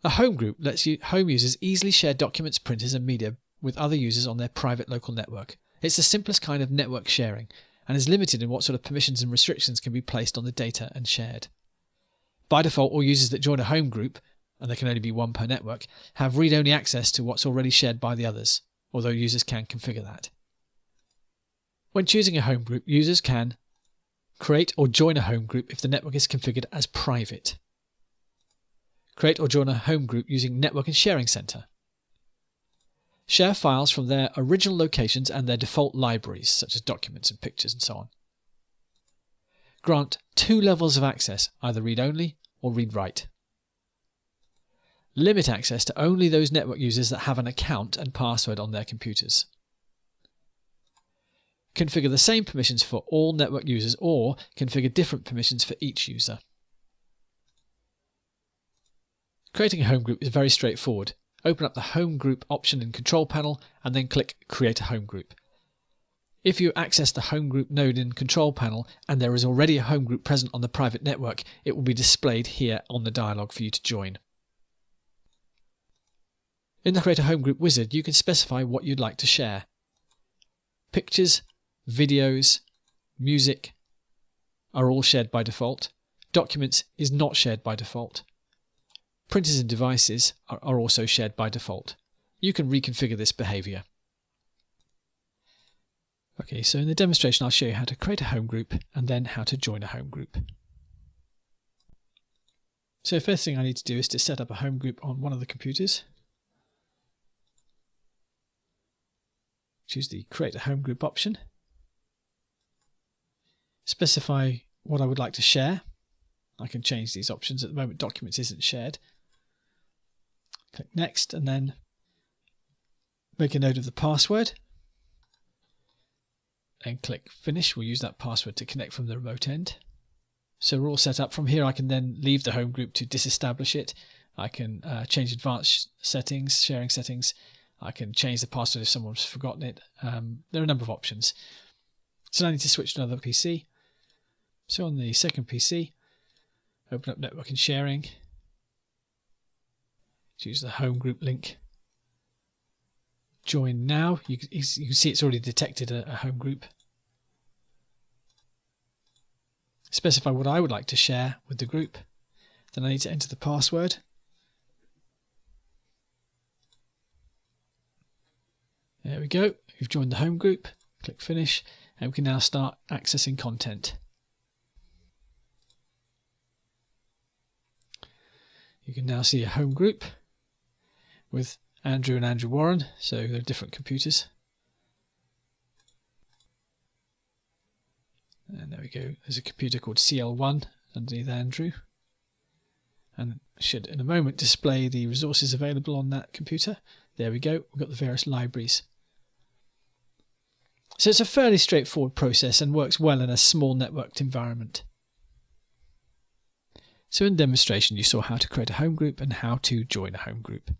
A home group lets home users easily share documents, printers and media with other users on their private local network. It's the simplest kind of network sharing and is limited in what sort of permissions and restrictions can be placed on the data and shared. By default, all users that join a home group, and there can only be one per network, have read-only access to what's already shared by the others, although users can configure that. When choosing a home group, users can create or join a home group if the network is configured as private. Create or join a home group using Network and Sharing Center. Share files from their original locations and their default libraries, such as documents and pictures and so on. Grant 2 levels of access, either read-only or read-write. Limit access to only those network users that have an account and password on their computers. Configure the same permissions for all network users or configure different permissions for each user. Creating a home group is very straightforward. Open up the Home Group option in Control Panel and then click Create a Home Group. If you access the Home Group node in Control Panel and there is already a home group present on the private network, it will be displayed here on the dialog for you to join. In the Create a Home Group wizard, you can specify what you'd like to share. Pictures, videos, music are all shared by default. Documents is not shared by default. Printers and devices are also shared by default. You can reconfigure this behavior. Okay, so in the demonstration I'll show you how to create a home group and then how to join a home group. So the first thing I need to do is to set up a home group on one of the computers. Choose the Create a Home Group option. Specify what I would like to share. I can change these options. At the moment, Documents isn't shared. Click Next and then make a note of the password. And click Finish. We'll use that password to connect from the remote end. So we're all set up. From here I can then leave the home group to disestablish it. I can change advanced settings, sharing settings. I can change the password if someone's forgotten it. There are a number of options. So now I need to switch to another PC. So on the second PC, open up Network and Sharing. Choose the home group link. Join now. You can see it's already detected a home group. Specify what I would like to share with the group. Then I need to enter the password. There we go. We've joined the home group. Click Finish and we can now start accessing content. You can now see a home group with Andrew and Andrew Warren, so they're different computers. And there we go. There's a computer called CL1 underneath Andrew. And it should in a moment display the resources available on that computer. There we go. We've got the various libraries. So it's a fairly straightforward process and works well in a small networked environment. So in the demonstration you saw how to create a home group and how to join a home group.